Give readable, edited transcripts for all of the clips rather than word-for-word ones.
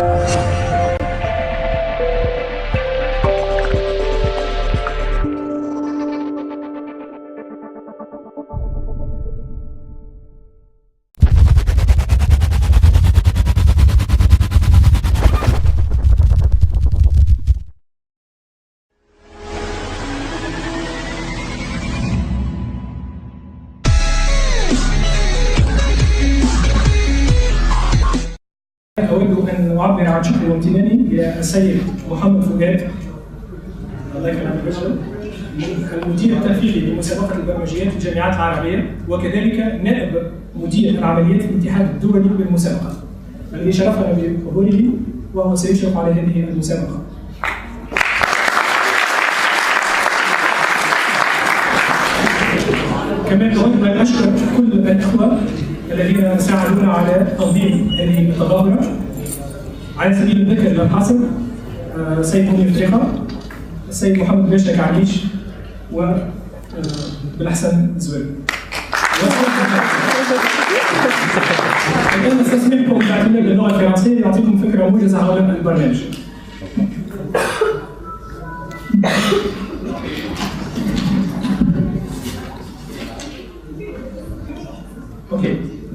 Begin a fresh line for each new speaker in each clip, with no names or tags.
أود أن أعبر عن شكري وامتناني إلى السيد محمد فؤاد الله يكرمك البشر المدير التنفيذي لمسابقة البرمجيات في الجامعات العربية وكذلك نائب مدير العمليات في الاتحاد الدولي بالمسابقة الذي شرفنا بحضوره وهو سيشرف على هذه المسابقة. كمان أود أن أشكر كل الأخوة الذين ساعدونا على تنظيم هذه التظاهرة على سبيل الذكر لا حصر السيد منير فريقة، السيد محمد باشا كعليش وبالحسن الزويل. الآن استسمحكم باعتماد اللغة الفرنسية لأعطيكم فكرة موجزة عن البرنامج. Ok,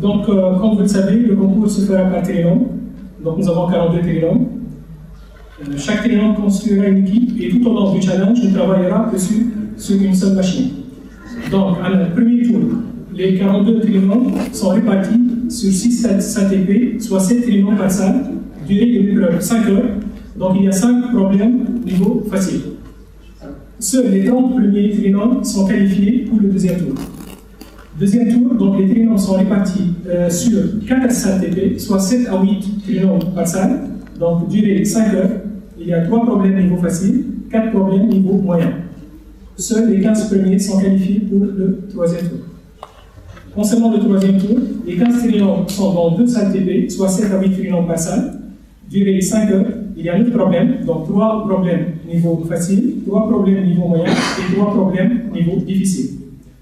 donc comme vous le savez, le concours se fera par trinôme. Donc nous avons 42 trinômes. Chaque trinôme constituera une équipe et tout au long du challenge, ne travaillera que sur une seule machine. Donc, à le premier tour, les 42 trinômes sont répartis sur 6 ATP, soit 7 trinômes par salle, durée de l'épreuve 5 heures. Donc il y a 5 problèmes niveau facile. Seuls les 30 premiers trinômes sont qualifiés pour le deuxième tour. Deuxième tour, donc les trinômes sont répartis sur 4 salles TP, soit 7 à 8 trinômes par salle, donc durée 5 heures. Il y a 3 problèmes niveau facile, 4 problèmes niveau moyen. Seuls les 15 premiers sont qualifiés pour le troisième tour. Concernant le troisième tour, les 15 trinômes sont dans 2 salles TP, soit 7 à 8 trinômes par salle, durée 5 heures. Il y a 9 problèmes, donc 3 problèmes niveau facile, 3 problèmes niveau moyen et 3 problèmes niveau difficile.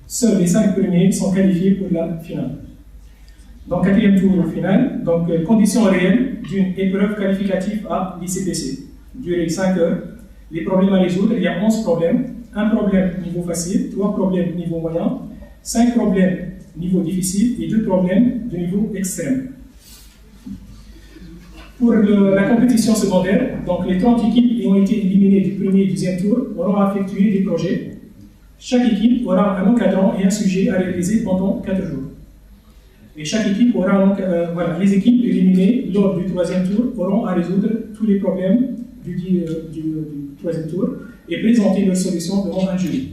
Seuls les 5 premiers sont qualifiés pour la finale. Donc, quatrième tour final, donc conditions réelles d'une épreuve qualificative à l'ICPC. Durée 5 heures. Les problèmes à résoudre, il y a 11 problèmes. 1 problème niveau facile, 3 problèmes niveau moyen, 5 problèmes niveau difficile et 2 problèmes de niveau extrême. Pour la compétition secondaire, donc les 30 équipes qui ont été éliminées du premier et deuxième tour auront effectué des projets. Chaque équipe aura un encadrant et un sujet à réaliser pendant 4 jours. Et chaque équipe aura voilà, les équipes éliminées lors du troisième tour auront à résoudre tous les problèmes du troisième tour et présenter leurs solutions devant un jury.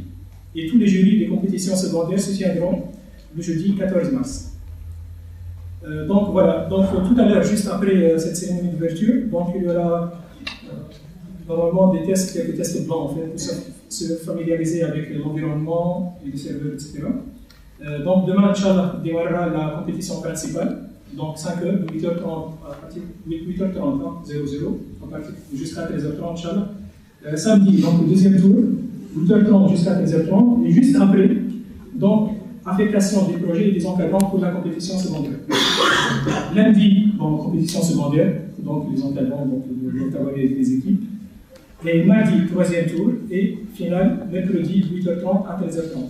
Et tous les jurys des compétitions secondaires se tiendront le jeudi 14 mars. Donc voilà, donc tout à l'heure, juste après cette cérémonie d'ouverture, donc il y aura normalement des tests, quelques tests blancs en fait, pour se familiariser avec l'environnement et les serveurs, etc. Donc demain, Inch'Allah, démarrera la compétition principale, donc 5 heures, 8h30, à partir de 8h30, 00, jusqu'à 13h30, Inch'Allah. Samedi, donc le deuxième tour, 8h30 jusqu'à 13h30, et juste après, donc, affectation des projets et des encadrants pour la compétition secondaire. Lundi, bon, compétition secondaire, donc les encadrants vont travailler avec les équipes. Et mardi, troisième tour, et finale, mercredi, 8h30 à 13h30.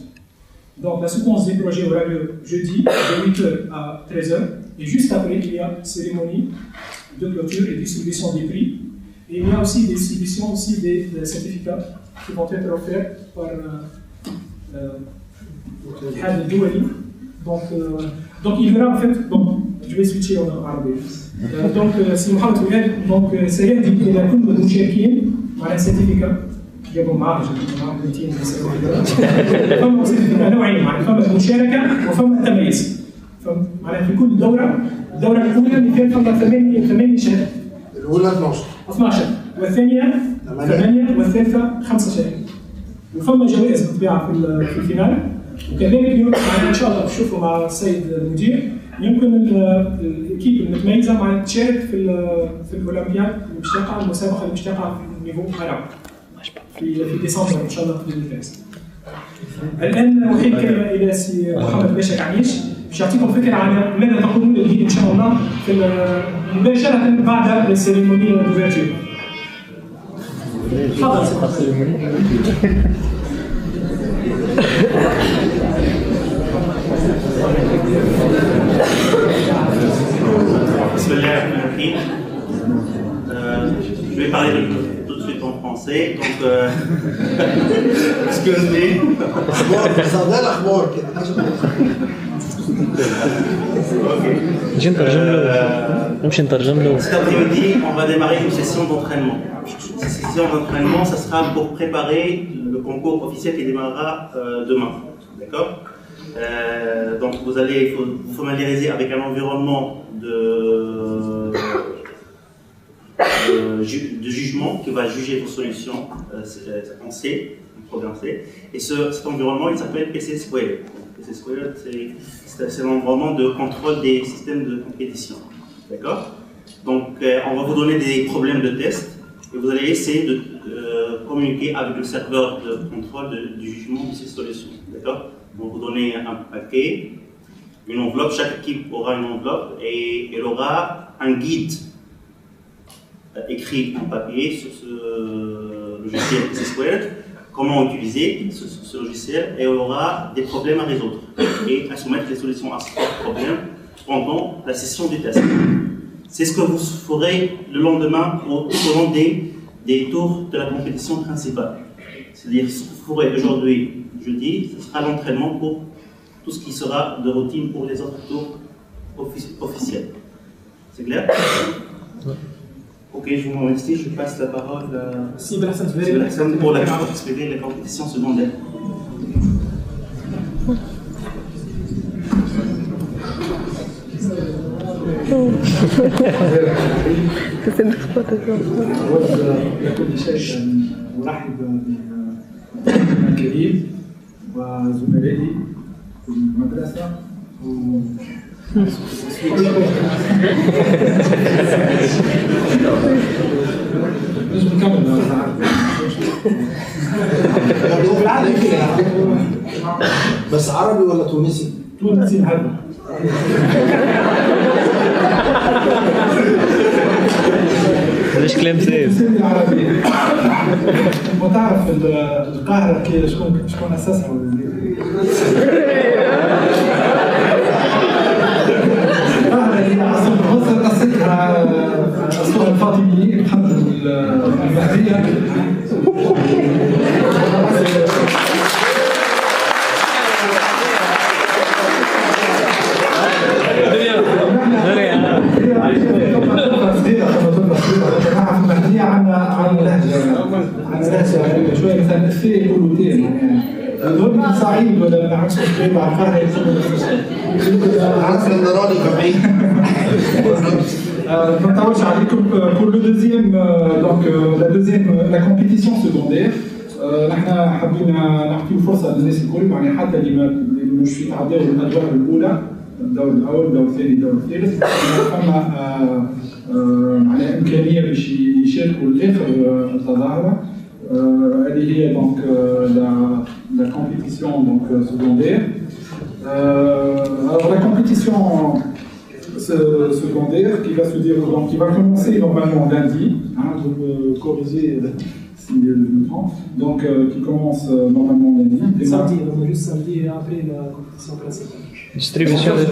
Donc la séquence des projets aura lieu jeudi, de 8h à 13h, et juste après, il y a cérémonie de clôture et distribution des prix. Et il y a aussi des distributions aussi des certificats qui vont être offerts par l'Ittihad al-Dawali. Donc il y aura en fait, donc, je vais switcher en arabe. Donc c'est Mohamed Fouad, donc سيهدي إلى كل المشاركين على certificat. جابوا معاه 200 فما certificat نوعين معناها فما مشاركة وفما تميز. معناها في كل دورة، الدورة الأولى اللي فيها فما 8 شهادات.
الأولى
12 والثانية 8 والثالثة 5 شهادات. وفما جوائز بالطبيعة في الفينال. وكذلك ان شاء الله تشوفوا مع السيد المدير يمكن الاكيب المتميزه مع تشارك في الاولمبياد اللي باش تقع المسابقه اللي باش تقع في النيفو عربي في ديسمبر ان شاء الله في 2013. الان احيل الكلمه الى سي محمد باشا كعنيش باش يعطيكم فكره عن ماذا تقولون به ان شاء الله مباشره بعد السيريموني دوفيرتور. تفضل.
Je vais parler tout de suite en français, donc excusez. Cet après-midi, on va démarrer une session d'entraînement. Cette session d'entraînement, ça sera pour préparer le concours officiel qui démarrera demain. D'accord? Donc vous allez vous familiariser avec un environnement de jugement qui va juger vos solutions en C, en programme C. Et cet environnement, il s'appelle PC Squared. PC Squared, c'est l'environnement de contrôle des systèmes de compétition. D'accord? Donc on va vous donner des problèmes de test et vous allez essayer de communiquer avec le serveur de contrôle du jugement de ces solutions. D'accord? On va vous donner un paquet, une enveloppe, chaque équipe aura une enveloppe et elle aura un guide écrit en papier sur ce logiciel PC Squared, comment utiliser ce logiciel, et il aura des problèmes à résoudre et à soumettre les solutions à ces problèmes pendant la session du test. C'est ce que vous ferez le lendemain tout au long des tours de la compétition principale. C'est-à-dire ce que vous ferez aujourd'hui, jeudi, ce sera l'entraînement pour tout ce qui sera de routine pour les autres tours officiels. C'est clair? Ok, je vous remercie. Je passe la parole à Sybille Hassan pour expliquer la compétition secondaire.
أرحب بالمهندس الكريم وزملائي في المدرسة مش بنكمل
بس عربي ولا تونسي؟
تونسي هذا
ليش كلام سيد؟
العربي وتعرف القاهرة كي شكون أسسها القاهرة هي مصر أسسها أسسها الفاطميين محمد المهدية عن لهجة شوية مثلا الثاء يقولوا تين يعني هذول من صعيد ولا من عكس قريب على القاهرة يقولوا نفس الشيء.
عارف النراني بعيد.
ما نطولش عليكم. pour le deuxième donc la compétition secondaire نحن حابين نعطيو فرصة للناس الكل يعني حتى اللي مش في تعداو الأدوار الأولى الدور الأول الدور الثاني الدور الثالث فما معناها إمكانية باش يشاركوا لآخر التظاهرة. هذه هي donc la compétition donc secondaire. Alors la compétition secondaire qui va se dérouler, donc qui va commencer normalement lundi, hein, vous me corrigez si je me trompe, donc qui commence normalement lundi.
Samedi, donc juste samedi après la compétition principale.
Distribution de...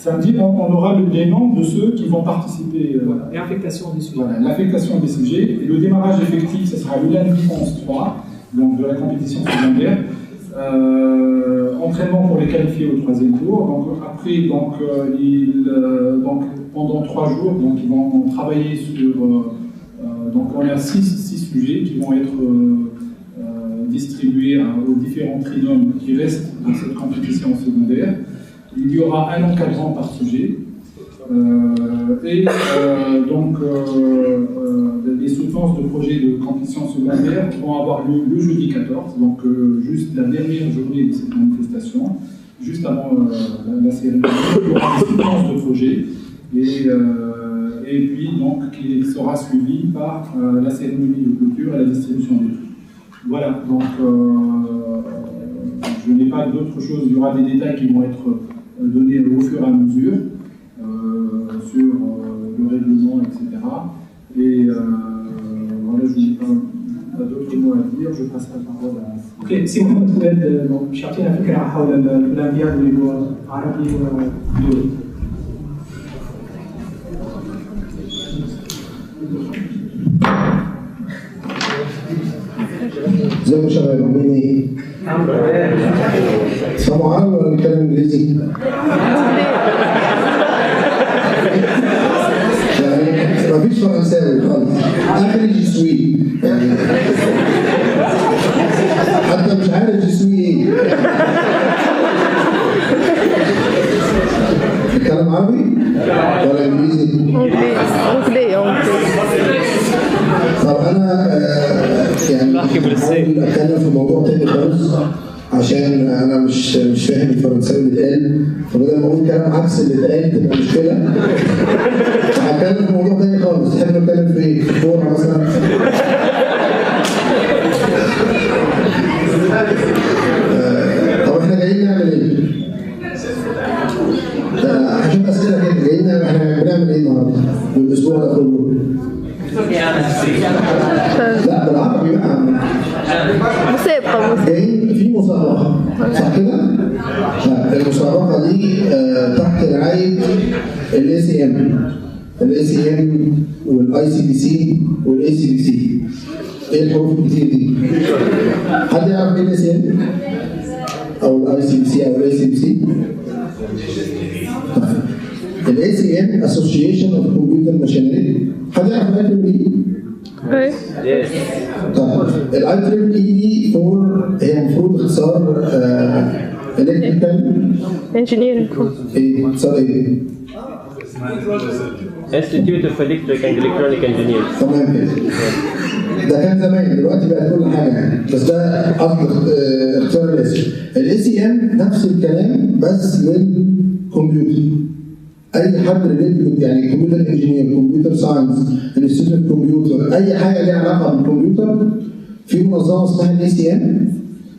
Samedi, on aura les noms de ceux qui vont participer.
Voilà, et affectation des sujets.
Voilà, l'affectation des sujets. Et le démarrage effectif, ce sera le lundi 11/3, donc de la compétition secondaire. Entraînement pour les qualifier au 3e tour. Donc après, donc pendant 3 jours, donc ils vont travailler sur. Donc on a 6 sujets qui vont être distribués aux différents trinômes qui restent dans cette compétition secondaire. Il y aura un encadrant par sujet. Donc les soutenances de projets de compétition secondaire vont avoir lieu le jeudi 14, donc juste la dernière journée de cette manifestation, juste avant la cérémonie. Il y aura des soutenances de projets et puis donc qui sera suivi par la cérémonie de clôture et la distribution des prix. Voilà, donc je n'ai pas d'autre chose, il y aura des détails qui vont être donner au fur et à mesure sur le règlement, etc. Et voilà, je n'ai pas d'autres mots à dire, je passe la parole à...
اوكي سي محمد فؤاد دونك باش يعطينا فكره حول الاولمبياد اللي هو عربي ودولي.
ازيكم يا شباب عاملين ايه؟ سامعوا عربي ولا بنتكلم انجليزي؟ يعني مفيش فرنساوي خالص، اخري جسوي يعني حتى مش عارف جسوي ايه. بتتكلم عربي ولا انجليزي؟ طب انا يعني اتكلم في موضوع تاني خالص عشان انا مش فاهم الفرنساوي اللي اتقال، فبدل ما اقول كلام عكس اللي اتقال تبقى مشكله. هتكلم في موضوع تاني خالص. تحب نتكلم في ايه؟ في الكوره مثلا؟ طب احنا جايين نعمل ايه؟ هشوف اسئله كده. جايين احنا بنعمل ايه النهارده؟ والاسبوع ده كله؟ لا بالعربي بقى. مسابقة. جايين في مسابقة صح كده؟ المسابقة دي تحت رعاية الACM والICBC والACBC. ايه الحروف الكتير دي؟ حد يعرف ايه الACM؟ أو الICBC أو الACBC؟ الACM Association of Computer Machinery. حد يعرف الIEEE؟ طيب الIEEE دي هي المفروض اختصار الكتريكال انجينيرنج. ايه اختصار ايه؟
Institute of Electric and Electronic Engineers.
تمام كده. ده كان زمان، دلوقتي بقت كل حاجه يعني، بس ده اصل اختصار الاسم. الACM نفس الكلام بس للكمبيوتر. اي حد ريليتد يعني كمبيوتر انجينير، كمبيوتر ساينس، انستيتيوت كمبيوتر، اي حاجه ليها علاقه بالكمبيوتر في منظمه اسمها الACM.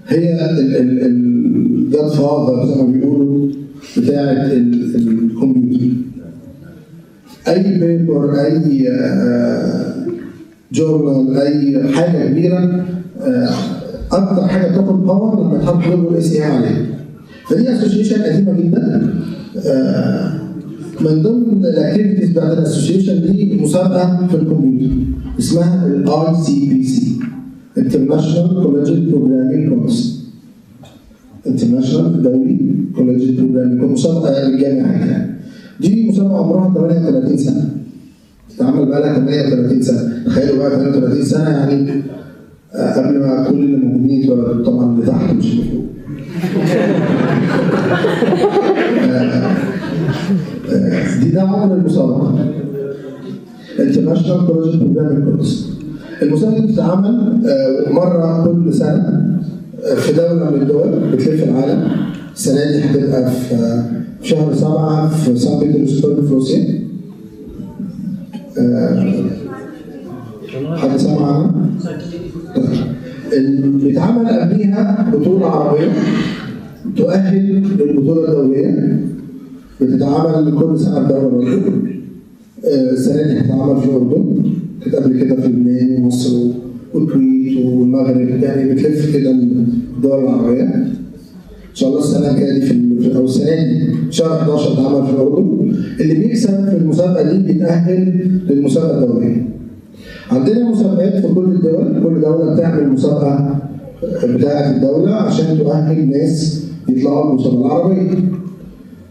هي الجاد فاذر زي ما بيقولوا بتاعه الكمبيوتر. اي بيبر، اي جورنال، اي حاجه كبيره، اكتر حاجه بتاخد باور لما يتحط لوجو الACM عليها. فدي اسوشيشن قديمه جدا. من ضمن الاكتيفيتيز بتاعت الاسوشيشن دي مسابقه في الكمبيوتر اسمها الICBC International Collegiate Programming Course. International دولي Collegiate Programming Course، مسابقه للجامعات يعني. دي مسابقه عمرها 38 سنه. بتتعمل بقى لها 38 سنه، تخيلوا بقى 38 سنه يعني قبل ما كل اللي موجودين يتولدوا، طبعا اللي تحت مش المفروض. ده عمر المسابقة International Collegiate Programming Course. المسابقة بتتعمل مرة كل سنة في دولة من الدول بتلف العالم. السنة دي هتبقى في شهر 7 في سان بطرسبرغ في روسيا. حد سمع عنها؟ بيتعمل قبليها بطولة عربية تؤهل للبطولة الدولية. بتتعمل كل سنة في دولة برضه. السنة دي هتتعمل في الأردن، كانت قبل كده في لبنان ومصر والكويت والمغرب، يعني بتلف كده الدول العربية. إن شاء الله السنة الجاية دي أو السنة دي شهر 11 هتتعمل في الأردن. اللي بيكسب في المسابقة دي بيتأهل للمسابقة الدولية. عندنا مسابقات في كل الدول، كل دولة بتعمل مسابقة بتاعة الدولة عشان تؤهل ناس يطلعوا المسابقة العربية.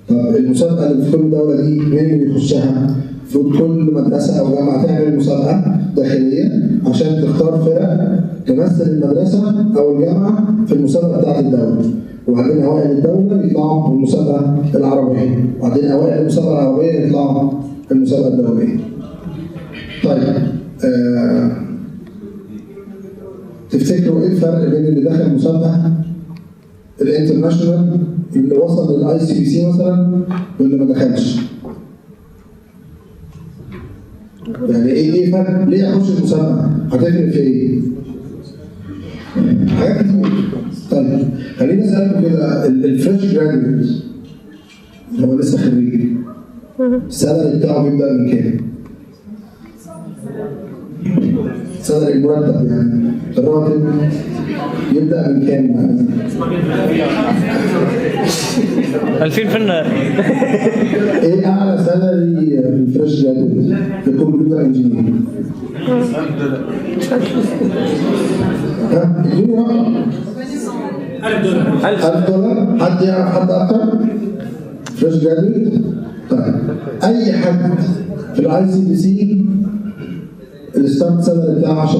طب المسابقة اللي في كل دولة دي مين اللي بيخشها؟ في كل مدرسة أو جامعة تعمل مسابقة داخلية عشان تختار فرق تمثل المدرسة أو الجامعة في المسابقة بتاعة الدولة. وبعدين أوائل الدولة يطلعوا المسابقة العربية، وبعدين أوائل المسابقة العربية يطلعوا المسابقة الدولية. طيب تفتكروا ايه الفرق بين اللي دخل مسابقه الانترناشونال اللي وصل للICBC مثلا واللي ما دخلش؟ يعني ايه الفرق؟ ليه اخش المسابقه؟ هتفرق في ايه؟ حاجات كتير. طيب خليني اسالكم كده، الفريش جراديويت هو لسه خريج السالري بتاعه بيبدأ من كام؟ السالري المرتب يعني الراتب يبدأ من كام؟
2000 في النهار.
ايه اعلى سالري في الفريش جرادويت في الكمبيوتر انجينير؟ ها اديني رقم. $1000. حد يعرف حد اكتر؟ فريش جرادويت؟ طيب اي حد في الاي سي بي سي الستارت سالري بتاعه $10,000.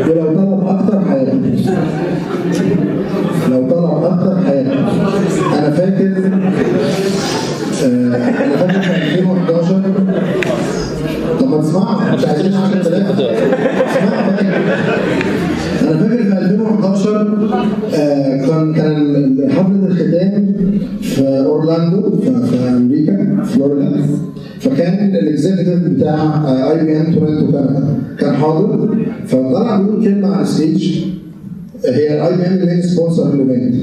ولو طلب اكتر هياخد. لو طلب اكتر هياخد. انا فاكر في 2011. طب ما تسمعوا مش عايزين 10,000. اسمعوا. انا فاكر في 2011 كان حفله الختام في اورلاندو في امريكا فلوريدا. فكان الاكزيكتيف بتاع اي بي ام تورنتو كان حاضر. فطلع بيقول كلمه على الستيج. هي الاي بي ام اللي هي سبونسر الايفنت.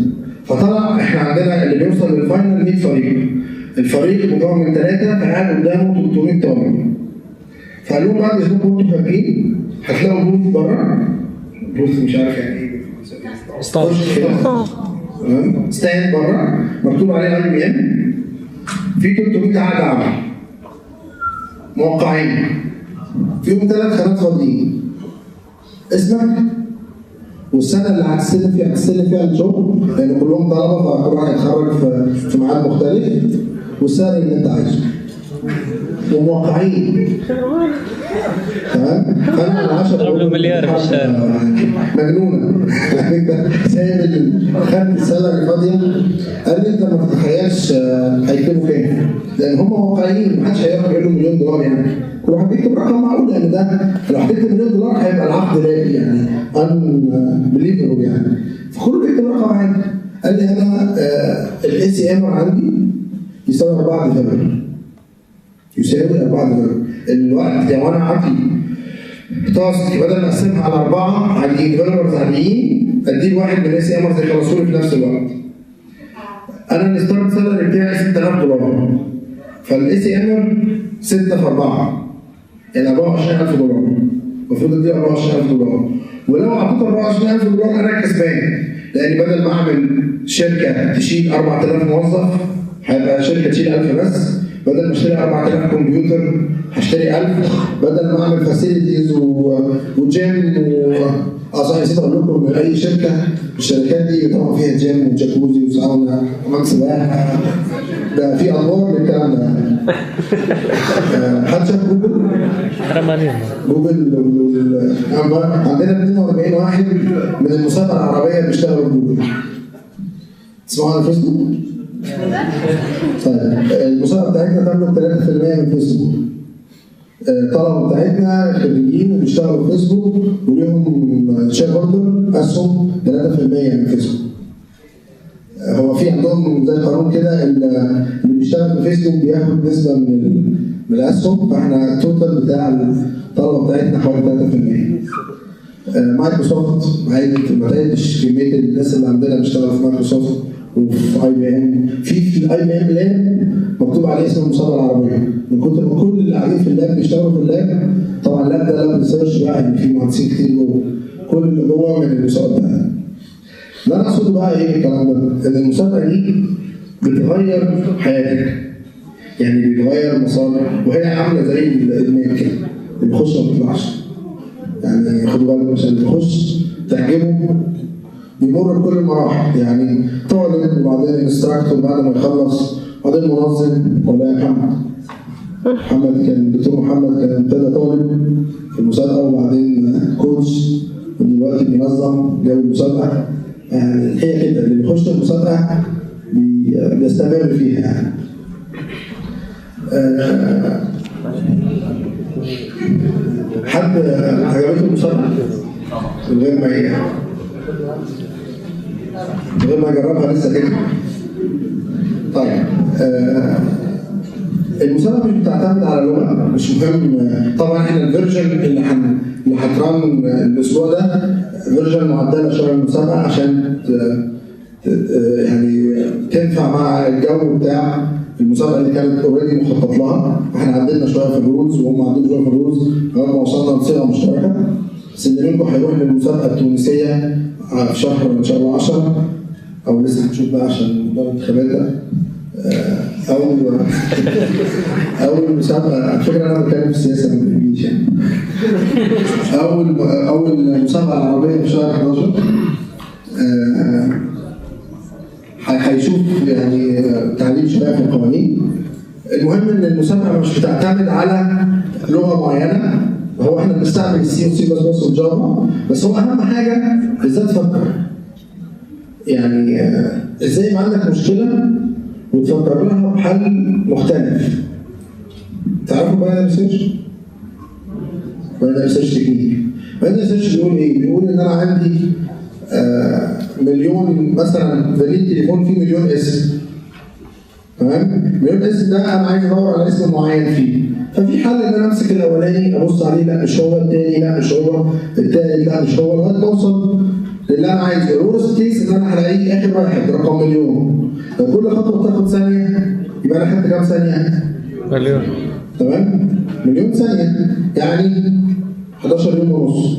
فطلع احنا عندنا اللي بيوصل للفاينل 100 فريق. الفريق مكون من 3 فقعد قدامه 300 طالب. فقال لهم بعد اذنكم انتوا فاكرين هتلاقوا بوث بره. بوث مش عارف يعني ايه. ستاند بره مكتوب عليه اي بي ام. في 300 عقد عمل موقعين فيهم 3 خانات فاضيين. اسمك والسنه اللي هتستلم فيها الشغل لان كلهم طلبه فكل واحد هيتخرج في ميعاد مختلف والسعر اللي انت عايزه وموقعين. تمام؟ فانا على 10
ضرب له مليار في الشهر.
مجنونه. يعني انت سايب خدت السالري فاضيه. قال لي انت ما تتخيلش هيكتبوا كام؟ لان هم واقعيين محدش هيقدر يقول له $1,000,000 يعني. كل واحد بيكتب رقم معقول لان ده لو هتكتب $1,000,000 هيبقى العقد لاقي يعني unbelievable يعني. فكله بيكتب رقم عادي. قال لي انا الاي سي ام عندي يساوي 4 ديفلوبر. يساوي 4 ديفلوبر. الوقت لو انا عندي تاسك بدل ما اقسمها على 4 عاديين ديفلوبرز عاديين اديه واحد من الاي سي امرز يخلصوا لي في نفس الوقت. انا الستارت سالري بتاعي $6,000. فالاي سي امر 6 في 4 يعني $24,000. المفروض اديه $24,000. ولو اعطيته $24,000 انا كسبان لان بدل ما اعمل شركه تشيل 4000 موظف هيبقى شركه تشيل 1000 بس. بدل ما اشتري 4000 كمبيوتر هشتري 1000. بدل ما اعمل فاسيلتيز وجيم صحيح نسيت اقول لكم ان اي شركه من الشركات دي طبعا فيها جيم وجاكوزي وساونا وحمام سباحه. ده في ادوار للكلام ده. حد شاف جوجل؟ جوجل عندنا 42 واحد من المسابقه العربيه بيشتغلوا في جوجل. تسمعوا عن فيسبوك؟ طيب المسابقه بتاعتنا تملك 3% من فيسبوك. الطلبه بتاعتنا خريجين وبيشتغلوا في فيسبوك وليهم شير هولدر اسهم 3% من فيسبوك. هو في عندهم زي قانون كده اللي بيشتغل في فيسبوك بياخد نسبه من الاسهم. فاحنا التوتال بتاع الطلبه بتاعتنا حوالي 3%. مايكروسوفت عادي ما تعدش كميه الناس اللي عندنا بيشتغلوا في مايكروسوفت وفي اي بي ام. في الاي بي ام لاب مكتوب عليه اسم المسابقه العربيه من كتر ما كل اللي قاعدين في اللاب بيشتغلوا في اللاب. طبعا اللاب ده لاب ريسيرش بقى يعني في مهندسين كتير جوه. كل اللي جوه من المسابقه ده. اللي انا اقصده بقى ايه الكلام ده؟ ان المسابقه دي بتغير حياتك. يعني بتغير مسار وهي عامله زي الادمان كده. اللي بيخش ما بيطلعش. يعني خدوا بالكم عشان اللي بيخش تعجبه بيمر بكل المراحل. يعني طالب وبعدين انستراكتور بعد ما يخلص وبعدين منظم. ولا يا محمد كان الدكتور محمد كان ابتدى طالب في المسابقه وبعدين كوتش ودلوقتي بينظم جو المسابقه. يعني هي كده اللي بيخش المسابقه بيستمر فيها يعني. حد عجبته المسابقه من غير ما يجربها لسه كده. طيب المسابقه مش بتعتمد على لغه. مش مهم طبعا احنا الفيرجن اللي هتران الاسبوع ده فيرجن معدله شويه المسابقه عشان يعني تنفع مع الجو بتاع المسابقه اللي كانت اوريدي مخطط لها. احنا عدلنا شويه في الرولز وهم عدلوا شويه في الرولز لغايه ما وصلنا لصيغه مشتركه. بس اللي منكم هيروح للمسابقه التونسيه في شهر ان شاء الله 10 او لسه هنشوف بقى عشان موضوع الانتخابات ده. اول مسابقه على فكره انا بتكلم في السياسه ما بيهمنيش يعني. اول مسابقه العربيه في شهر 11 هيشوف يعني تعديل شويه في القوانين. المهم ان المسابقه مش بتعتمد على لغه معينه. هو احنا بنستعمل السي وسي بس والجافا، بس هو اهم حاجه ازاي تفكر. يعني ازاي يبقى عندك مشكله وتفكر لها بحل مختلف. تعرفوا باينري ريسيرش؟ باينري ريسيرش تكنيك. باينري ريسيرش بيقول ايه؟ بيقول ان انا عندي مليون مثلا بريد تليفون فيه مليون اسم. تمام؟ مليون اسم ده انا عايز ادور على اسم معين فيه. ففي حل ان انا امسك الاولاني ابص عليه لا مش هو، الثاني لا مش هو، الثالث لا مش هو، لغايه ما اوصل للي انا عايزه. الورست كيس ان انا هلاقيه اخر واحد رقم مليون. لو كل خطوه بتاخد ثانيه يبقى انا خدت كام ثانيه؟
مليون.
تمام؟ مليون ثانيه يعني 11 يوم ونص.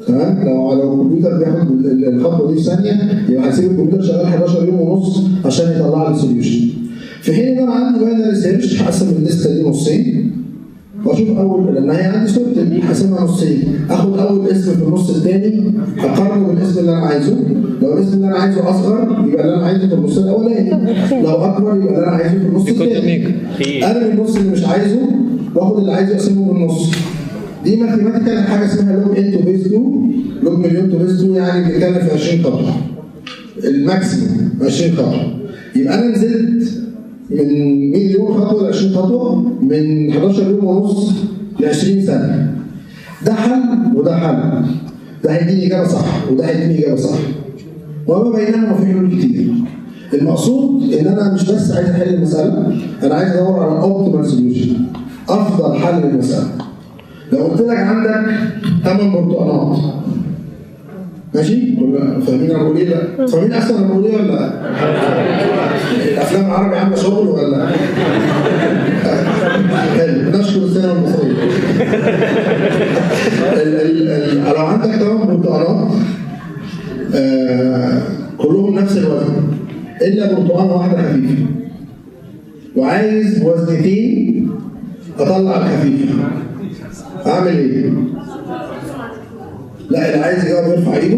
تمام؟ لو الكمبيوتر بياخد الخطوه دي في ثانيه يبقى هسيب الكمبيوتر شغال 11 يوم ونص عشان يطلع لي سوليوشن. في حين ان انا عندي باينري ريسيرش هقسم الليسته دي نصين واشوف اول، لان هي عندي سورت هقسمها نصين، اخد اول اسم في النص الثاني اقارنه بالاسم اللي انا عايزه. لو الاسم اللي انا عايزه اصغر يبقى اللي انا عايزه في النص الاولاني، لو اكبر يبقى اللي انا عايزه في النص الثاني. انا من النص اللي مش عايزه واخد اللي عايزه اقسمه بالنص. دي ماثيماتيكال حاجه اسمها لوج ان تو بيس 2، لوج مليون تو بيس 2، يعني بنتكلم في 20 خطوه. الماكسيموم 20 خطوه. يبقى انا نزلت من 100 خطوه ل 20 خطوه، من 11 يوم ونص ل 20 ثانيه. ده حل وده حل. ده هيديني اجابه صح وده هيديني اجابه صح. وما بينهما في حلول كتير. المقصود ان انا مش بس عايز احل المساله، انا عايز ادور على اوبتيمال سوليوشن، افضل حل للمساله. لو قلت لك عندك 8 برتقانات، ماشي؟ فاهمين انا بقول ايه؟ لا فاهمين اصلا انا بقول ايه ولا لا؟ الافلام العربي عامله شغل ولا؟ حلو، نشكر السينما المصريه. لو عندك 8 برتقانات كلهم نفس الوزن الا برتقانه واحده خفيفه، وعايز بوزنتين اطلع الخفيفه، اعمل ايه؟ لا اللي عايز يجاوب يرفع ايده،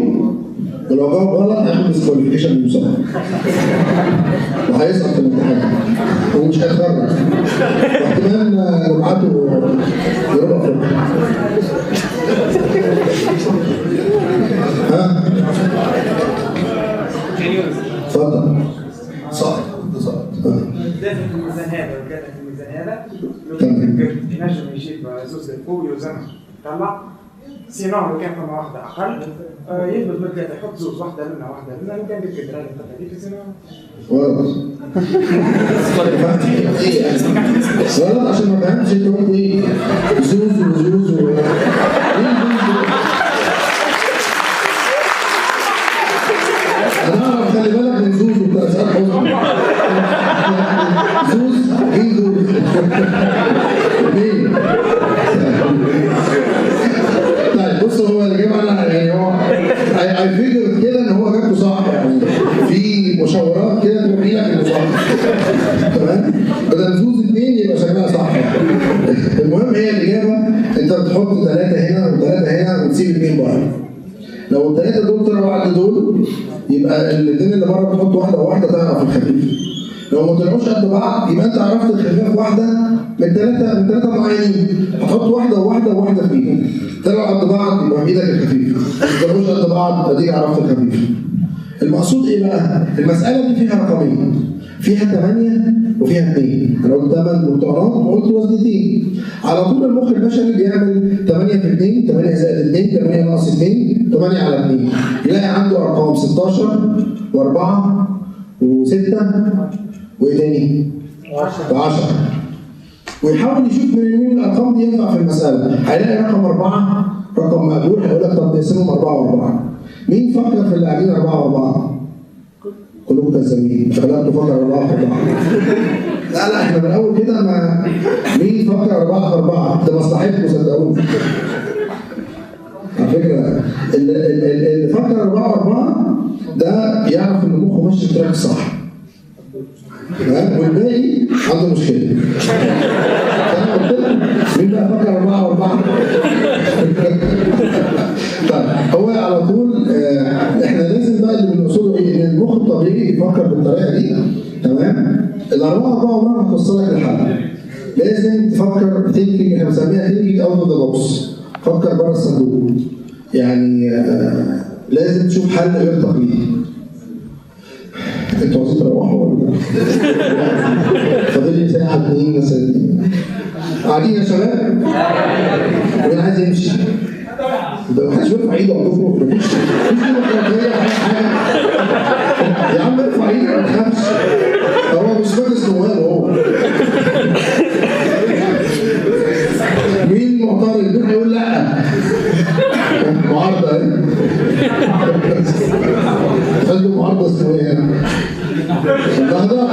ولو جاوب غلط هياخد ديسكواليفيكيشن من المسابقه وهيسقط في الامتحان ومش هيتخرج، واحتمال نبعته جنوب افريقيا. ها؟ اتفضل. صح.
داخل في الميزان هذا وكذا في الميزان هذا ينجم يجيب زوز للفوق ويوزنها طلع. سينو لو كان فما واحدة أقل يثبت بالثلاثة يحط زوز واحدة لنا لو كان بالكثرة هذه في سينو.
غلط. غلط عشان ما فهمتش انت قلت ايه؟ زوز وزوز و انا اعرف خلي بالك من زوز وبتاع ساعات حزن. زوز ايه زوز؟ ليه؟ طيب بص هو الاجابه انا يعني هو اي فيجر كده ان هو جابته صح، يعني في مشاورات كده تروح لك انه صح. تمام؟ بدل زوز 2 يبقى شكلها صح. المهم هي الاجابه انت بتحط 3 هنا و3 هنا وتسيب 2 بره. لو ال3 دول طلعوا قد دول يبقى الاثنين اللي بره بتحط واحده وواحده تعرف الخفيف. لو ما طلعوش قد بعض يبقى انت عرفت الخفيف واحده من 3 معينين، هتحط واحده وواحده وواحده فيهم. طلعوا قد بعض يبقى بايدك الخفيف، ما طلعوش قد بعض اديك عرفت الخفيف. المقصود ايه بقى؟ المساله دي فيها رقمين، فيها 8 وفيها 2. انا قلت 8 برتقانات وقلت وزنتين. على طول المخ البشري بيعمل 8 في 2، 8 زائد 2، 8 ناقص 2، 8 على 2. يلاقي عنده ارقام 16 و4 و6 وايه تاني؟ و10. ويحاول يشوف من مين الارقام دي ينفع في المساله. هيلاقي رقم 4 رقم مقبول هيقول لك طب نقسمهم 4 و4. مين فكر في اللي قاعدين 4 و4؟ كلكم كذابين، شغلات تفكر 4 في 4. لا احنا من الاول كده ما مين فكر 4 في 4؟ ده مصلحتكم صدقوني. على فكره اللي فكر 4 في 4 ده يعرف ان مخه ماشي في التراك صح. والباقي عنده مشكله. انا قلت لك مين بقى فكر 4 و4؟ طيب هو على طول احنا لازم بقى اللي بنقصده ايه؟ ان المخ الطبيعي بيفكر بالطريقه دي تمام؟ ال4 و4 هتوصلك للحل. لازم تفكر ثينكينج، احنا بنسميها ثينكينج اوت اوف ذا بوكس. فكر بره الصندوق. يعني لازم تشوف حل غير تقليدي. انتوا عايزين تروحوا ولا فاضل لي ساعه 2 مثلا؟ قاعدين يا شباب؟ مين عايز يمشي؟ ده محدش بيرفع ايده عندكم؟ مفيش حاجه. يا عم ارفع ايدك ما تخافش. هو مش مجلس نواب اهو. مين معترض؟ مين هيقول لا؟ معارضه اهي. خلوا معارضه اسمه ايه هنا؟ النهضه.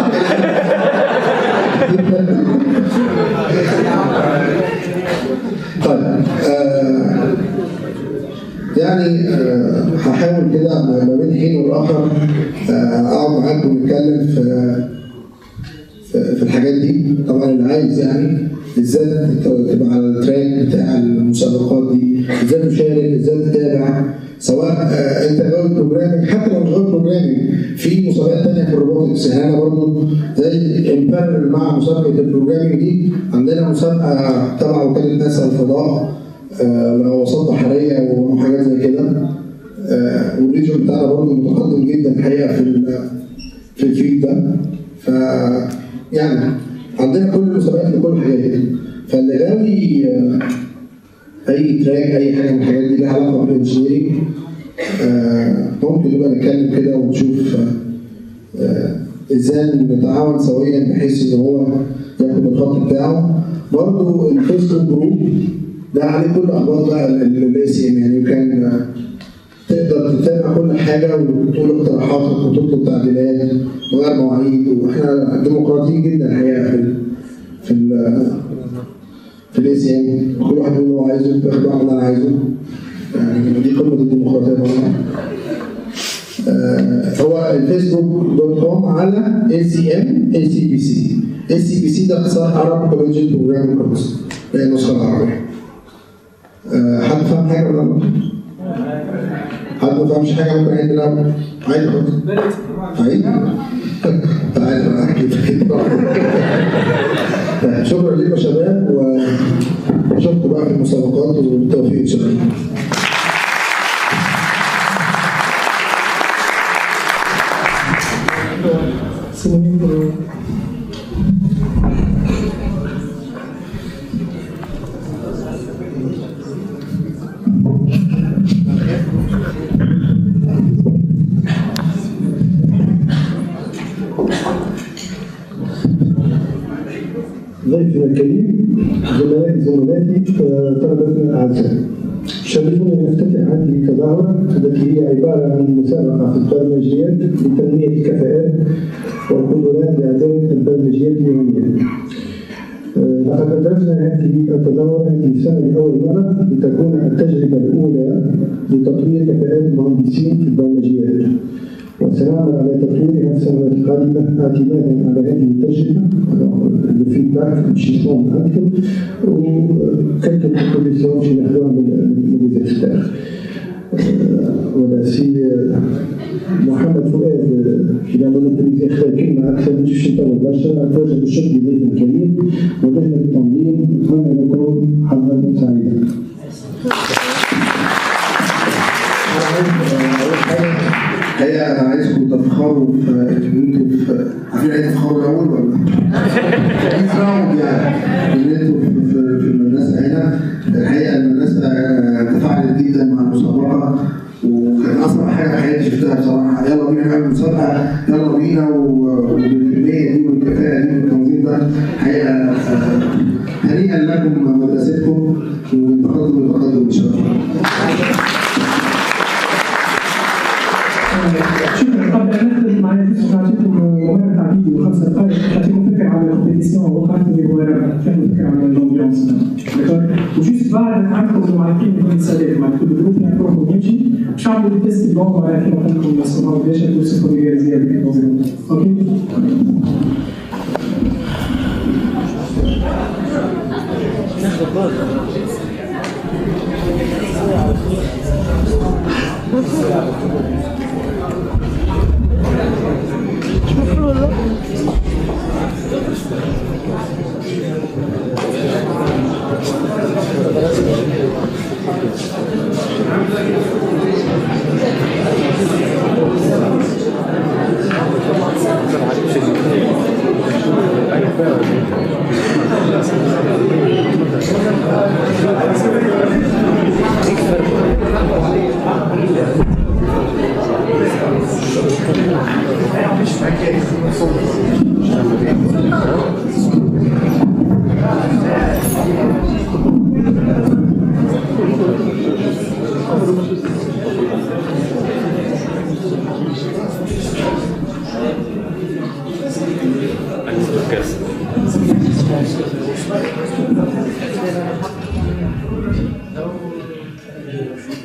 طيب يعني هحاول كده ما بين حين والاخر اقعد معاكم ونتكلم في الحاجات دي. طبعا اللي عايز يعني ازاي تبقى على التراك بتاع المسابقات دي، ازاي تشارك، ازاي تتابع، سواء انت غاوي بروجرامينج، حتى لو مش غاوي بروجرامينج في مسابقات ثانيه في الروبوتكس. يعني انا برضه زي امبارل مع مسابقه البروجرامينج دي، عندنا مسابقه تبع وكاله ناسا الفضاء لغواصات بحريه وحاجات زي كده. والريجن بتاعنا برضه متقدم جدا الحقيقه في الفيلد ده. ف يعني عندنا كل المسابقات لكل الحاجات دي. فاللي غاوي اي تراك اي حاجه من الحاجات دي لها علاقه بالانجينيرنج ممكن نبقى نتكلم كده ونشوف ازاي نتعاون سويا بحيث ان هو ياخد الخط بتاعه. برضه الفيسبوك جروب ده عليه كل اخبار بقى الاي سي ام، يعني كان تقدر تتابع كل حاجه وتقول اقتراحاتك وتطلب تعديلات وغير مواعيد. واحنا ديمقراطيين جدا الحقيقه في الاي سي ام، كل واحد يقول اللي هو عايزه ياخد واحد اللي انا عايزه. يعني دي قمه الديمقراطيه طبعا. هو الفيسبوك.com على ACM ACPC. ACPC ده اختصار عرب كوليجيت بروجرامينج كورس، هي النسخه العربيه. حد فاهم حاجه ولا لا؟ حد ما فهمش حاجه ممكن يعيد الاول؟ عيد عيد تعالى بقى احكي شكرا لكم يا شباب، واشوفكم بقى في المسابقات والتوفيق ان شاء الله.
ضيفنا الكريم، زملائي طلبتنا الاعزاء، شرفوني ان افتتح هذه التظاهره التي هي عباره عن مسابقه في البرمجيات لتنميه الكفاءات والقدرات لاعداد البرمجيات اليوميه. لقد أدرجنا هذه التظاهره في السنه لاول مره لتكون التجربه الاولى لتطوير كفاءات المهندسين في البرمجيات، وسنعمل على تطويرها السنوات القادمة اعتمادا على هذه التجربة الفيدباك نشوفهم عندكم وكيف الكونتريبيسيون في ناخذوها من الإدارة. ولا سي محمد فؤاد إذا ما نبغي آخر كلمة أكثر من شيء طول برشا. أتوجه بالشكر لضيف الكريم ولجنة التنظيم، أتمنى لكم حلقة سعيدة.
الحقيقه انا عايزكم تفخروا في ان انتوا عارفين عايز تفخروا الاول ولا؟ تفخروا يعني ان انتوا في المدرسه هنا. الحقيقه المدرسه تفاعلت جدا مع المسابقه، وكان اسرع حاجه في حياتي شفتها بصراحه. يلا بينا نعمل مسابقه، يلا بينا، وبالكميه دي والكفاءه دي والتنظيم ده. الحقيقه هنيئا لكم مدرستكم. ونتقدم ان شاء الله.
شكرا. قبل ان نختم معنا نعطيكم مبادره تعديل 5 دقائق تعطيكم فكره عن الكومبيتيسيون وقعت المبادره تعطيكم فكره عن الامبيونس. وجوست بعد نعرفكم معرفين من السادات مع كل جروب نعرفكم يمشي باش نعملوا تيست بلون كما قلت لكم نسمعوا باش توصفوا لي زياده في النظام. اوكي.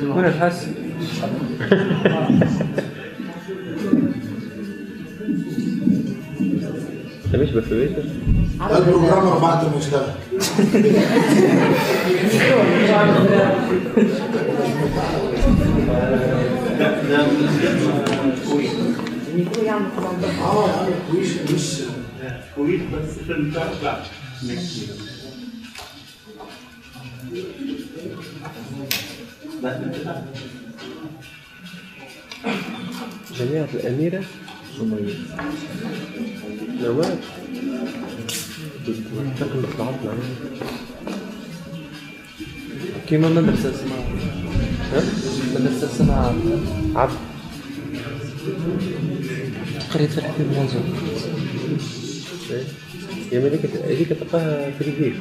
وين الحس؟ انت مش بفويتر؟
البروجرامر بعد ما اشتغل.
كويس بس في المتابعة لا.
جميع الأميرة نواب تقل ضعفنا كيما مدرسة اسمها مدرسة اسمها عبد قرية فتح في المنظر يا ملكة هذيك تلقاها في الريف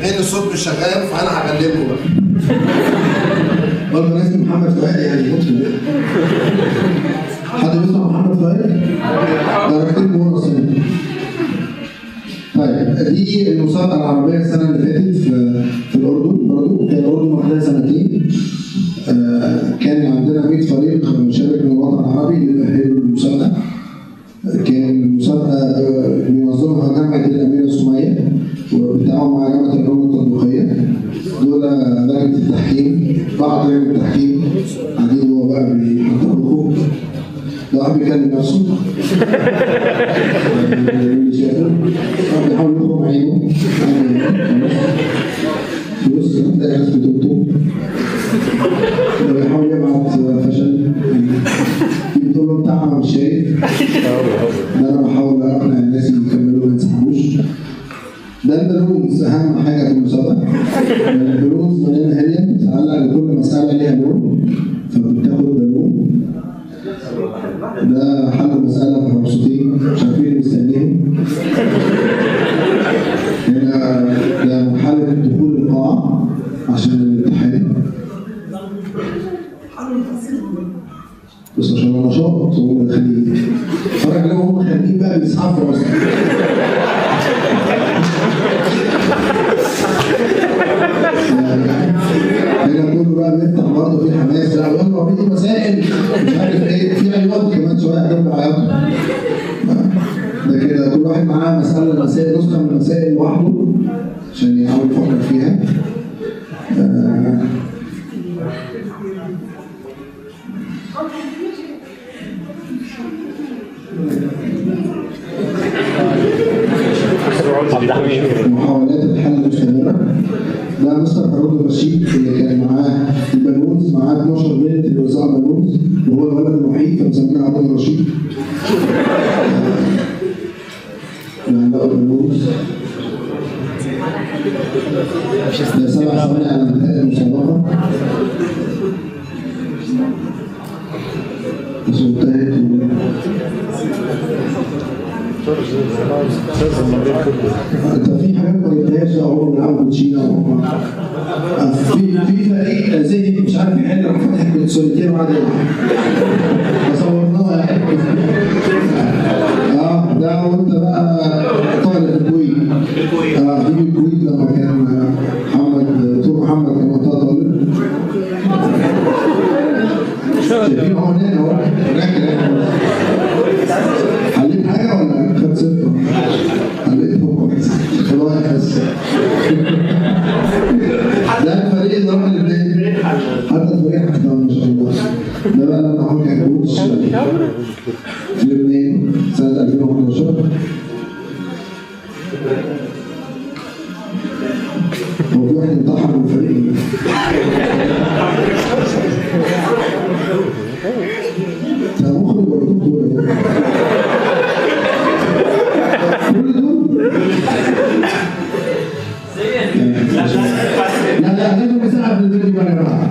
غير الصوت مش شغال فانا هغلبكم بقى. برضه انا اسمي محمد فؤاد يعني ممكن حد بيسمع محمد فؤاد؟ ده ركبت ورا سنه. طيب دي المسابقه العربيه السنه اللي فاتت في الاردن برضه كان الاردن واخدها سنتين. كان عندنا 100 فريق مشارك من الوطن العربي لتأهيل المسابقه. كان المسابقه بينظمها جامعه الاميره سميه وبالتعاون مع جامعه العلوم التطبيقيه. دول لجنه التحكيم بعض لجنه التحكيم قاعدين هو بقى بيحضروا ده واحد بيكلم نفسه بيحاول يخرج عينه بص ده ناس بتكتب بيحاول يبعت فشل يقول له بتاعها مش شايف ده انا بحاول اقنع الناس اللي يكملوا ما ينسحبوش. ده البلوز اهم حاجه في المسابقه. البلوز مليان هيليوم بتتعلق لكل مساله ليها لون فبتاخد بالون. ده حل مساله فمبسوطين مش عارفين مستنيين. هنا ده مرحله دخول القاعه عشان الامتحان. بس عشان النشاط وهم داخلين اتفرج عليهم وهم خارجين بقى بيسحبوا اصلا. هنا كله بقى بيفتح برضه في حماس لا يلا وريني مسائل مش عارف ايه في عياط كمان شويه هتبقى عياط. ده كده كل واحد معاه مساله مسائل نسخه من المسائل لوحده عشان يحاول يفكر فيها. محاولات الحل المستمرة. ده مستر هارون الرشيد اللي كان معاه البالونز معاه 12 بنت اللي بيوزعوا بالونز وهو الولد الوحيد فمسمينه هارون الرشيد. فانوس. 7 ثواني على انتهاء المسابقة. بس انتهت. انت في حاجات ما جبتهاش عمره بنلعب كوتشينه في فريق ذهني مش عارف يحل راح فاتح بالسوليتير بعد صورناها يعني. ده وانت بقى طالب الكويت. دي الكويت لما كان دكتور محمد كان وقتها طالب. شايفين هو هناك اهو حليت حاجه ولا خدت صفر؟ حليته كويس خلاص بس. ده الفريق اللي راح لبنان حتى الفريق حتى ما شاء الله. ده بقى لما عمل كاكوتش في لبنان سنه 2011. هو في واحد انتحر من الفريق. ده مخرج ولا دكتور؟ كل دول؟ لا لازم نساعد بالفيديو يا جماعه.